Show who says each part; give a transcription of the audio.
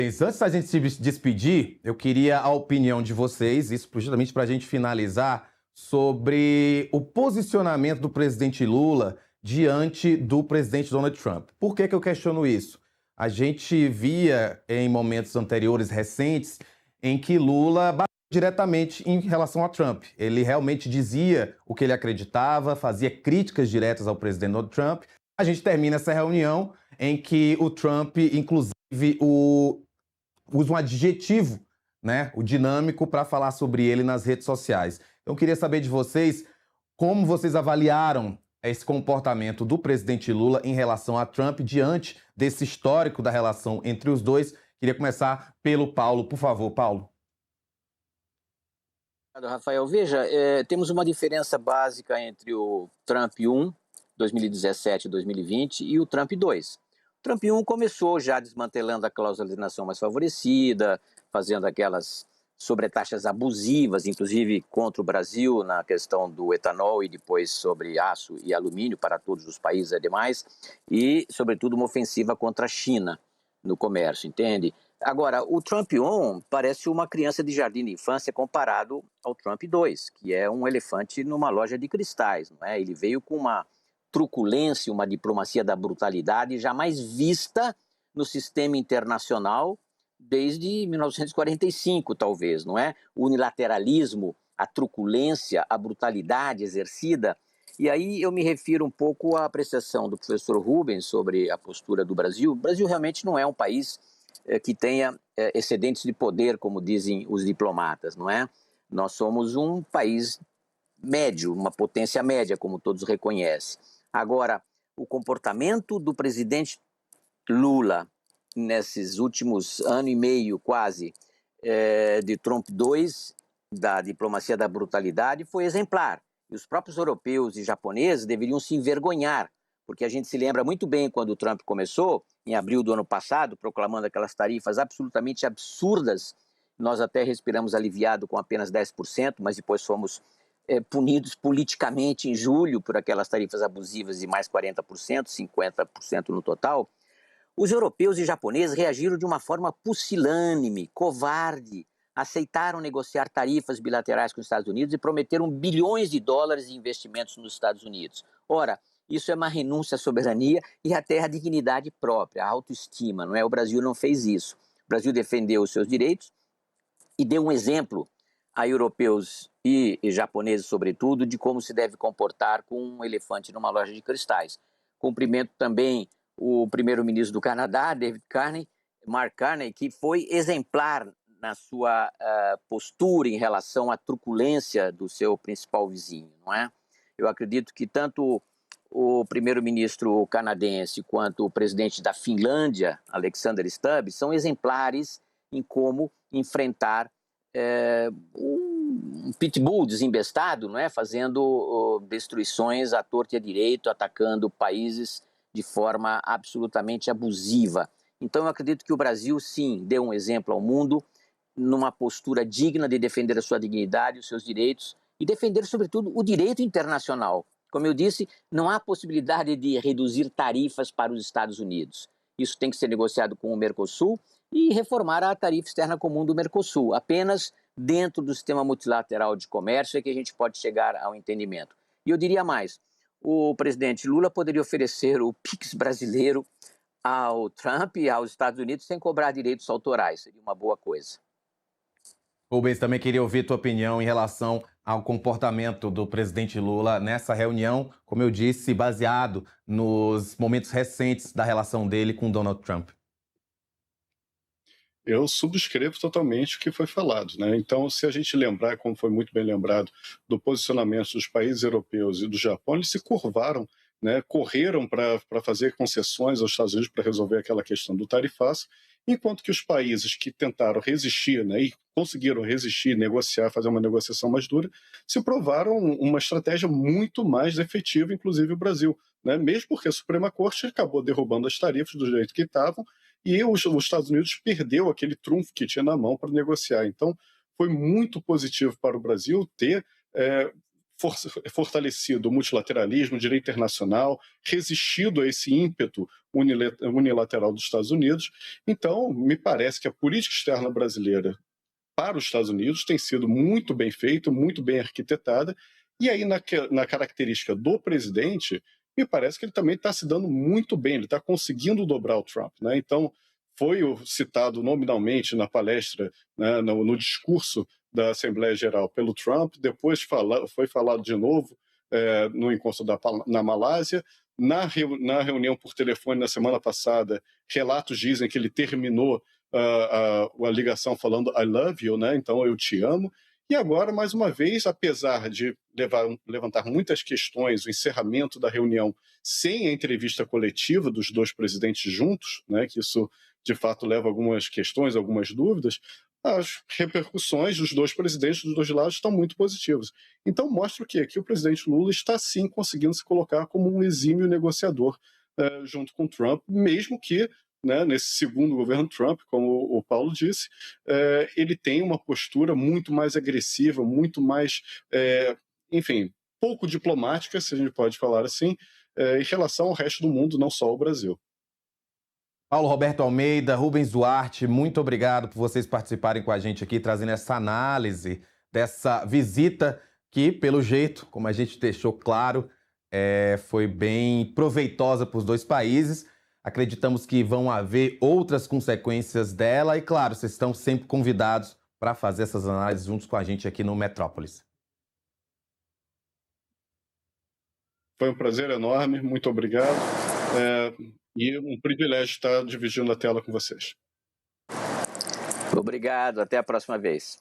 Speaker 1: Antes da gente se despedir, eu queria a opinião de vocês, isso justamente para a gente finalizar, sobre o posicionamento do presidente Lula diante do presidente Donald Trump. Por que que eu questiono isso? A gente via em momentos anteriores, recentes, em que Lula bateu diretamente em relação a Trump. Ele realmente dizia o que ele acreditava, fazia críticas diretas ao presidente Donald Trump. A gente termina essa reunião em que o Trump, inclusive, usa um adjetivo, né, o dinâmico, para falar sobre ele nas redes sociais. Então, eu queria saber de vocês como vocês avaliaram esse comportamento do presidente Lula em relação a Trump diante desse histórico da relação entre os dois. Queria começar pelo Paulo, por favor, Paulo.
Speaker 2: Rafael, veja, temos uma diferença básica entre o Trump 1, 2017 e 2020, e o Trump 2. O Trump 1 começou já desmantelando a cláusula de nação mais favorecida, fazendo aquelas sobretaxas abusivas, inclusive contra o Brasil na questão do etanol e depois sobre aço e alumínio para todos os países demais, e, sobretudo, uma ofensiva contra a China no comércio, entende? Agora, o Trump 1 parece uma criança de jardim de infância comparado ao Trump 2, que é um elefante numa loja de cristais, não é? Ele veio com uma truculência, uma diplomacia da brutalidade jamais vista no sistema internacional desde 1945, talvez, não é? O unilateralismo, a truculência, a brutalidade exercida. E aí eu me refiro um pouco à apreciação do professor Rubens sobre a postura do Brasil. O Brasil realmente não é um país que tenha excedentes de poder, como dizem os diplomatas, não é? Nós somos um país médio, uma potência média, como todos reconhecem. Agora, o comportamento do presidente Lula nesses últimos ano e meio, quase, de Trump 2, da diplomacia da brutalidade, foi exemplar. E os próprios europeus e japoneses deveriam se envergonhar, porque a gente se lembra muito bem quando o Trump começou, em abril do ano passado, proclamando aquelas tarifas absolutamente absurdas. Nós até respiramos aliviado com apenas 10%, mas depois fomos punidos politicamente em julho por aquelas tarifas abusivas de mais 40%, 50% no total. Os europeus e japoneses reagiram de uma forma pusilânime, covarde, aceitaram negociar tarifas bilaterais com os Estados Unidos e prometeram bilhões de dólares de investimentos nos Estados Unidos. Ora, isso é uma renúncia à soberania e até à dignidade própria, à autoestima, não é? O Brasil não fez isso. O Brasil defendeu os seus direitos e deu um exemplo a europeus e japoneses, sobretudo, de como se deve comportar com um elefante numa loja de cristais. Cumprimento também o primeiro-ministro do Canadá, David Carney, Mark Carney, que foi exemplar na sua postura em relação à truculência do seu principal vizinho, não é? Eu acredito que tanto o primeiro-ministro canadense quanto o presidente da Finlândia, Alexander Stubb, são exemplares em como enfrentar um pitbull desembestado, não é? Fazendo destruições à torta e à direito, atacando países de forma absolutamente abusiva. Então, eu acredito que o Brasil, sim, deu um exemplo ao mundo numa postura digna de defender a sua dignidade, os seus direitos e defender, sobretudo, o direito internacional. Como eu disse, não há possibilidade de reduzir tarifas para os Estados Unidos. Isso tem que ser negociado com o Mercosul e reformar a tarifa externa comum do Mercosul. Apenas dentro do sistema multilateral de comércio é que a gente pode chegar ao entendimento. E eu diria mais, o presidente Lula poderia oferecer o PIX brasileiro ao Trump e aos Estados Unidos sem cobrar direitos autorais. Seria uma boa coisa.
Speaker 1: Rubens, também queria ouvir tua opinião em relação ao comportamento do presidente Lula nessa reunião, como eu disse, baseado nos momentos recentes da relação dele com Donald Trump.
Speaker 3: Eu subscrevo totalmente o que foi falado, né? Então, se a gente lembrar, como foi muito bem lembrado, do posicionamento dos países europeus e do Japão, eles se curvaram, né? Correram para fazer concessões aos Estados Unidos para resolver aquela questão do tarifaço, enquanto que os países que tentaram resistir, né, e conseguiram resistir, negociar, fazer uma negociação mais dura, se provaram uma estratégia muito mais efetiva, inclusive o Brasil, né? Mesmo porque a Suprema Corte acabou derrubando as tarifas do jeito que estavam, e os Estados Unidos perdeu aquele trunfo que tinha na mão para negociar. Então, foi muito positivo para o Brasil ter fortalecido o multilateralismo, o direito internacional, resistido a esse ímpeto unilateral dos Estados Unidos. Então, me parece que a política externa brasileira para os Estados Unidos tem sido muito bem feita, muito bem arquitetada, e aí na característica do presidente, me parece que ele também está se dando muito bem, ele está conseguindo dobrar o Trump, né? Então, foi citado nominalmente na palestra, né, no discurso da Assembleia Geral pelo Trump, depois foi falado de novo no encontro na Malásia, na reunião por telefone na semana passada, relatos dizem que ele terminou a ligação falando I love you, né? Então eu te amo. E agora, mais uma vez, apesar de levantar muitas questões, o encerramento da reunião sem a entrevista coletiva dos dois presidentes juntos, né? Que isso de fato leva algumas questões, algumas dúvidas, as repercussões dos dois presidentes dos dois lados estão muito positivas. Então mostra o quê? Que o presidente Lula está sim conseguindo se colocar como um exímio negociador junto com Trump, mesmo que, né, nesse segundo governo Trump, como o Paulo disse, ele tem uma postura muito mais agressiva, muito mais, enfim, pouco diplomática, se a gente pode falar assim, em relação ao resto do mundo, não só ao Brasil.
Speaker 1: Paulo Roberto Almeida, Rubens Duarte, muito obrigado por vocês participarem com a gente aqui, trazendo essa análise dessa visita que, pelo jeito, como a gente deixou claro, foi bem proveitosa para os dois países. Acreditamos que vão haver outras consequências dela e, claro, vocês estão sempre convidados para fazer essas análises juntos com a gente aqui no Metrópolis.
Speaker 3: Foi um prazer enorme, muito obrigado. E um privilégio estar dividindo a tela com vocês.
Speaker 2: Obrigado, até a próxima vez.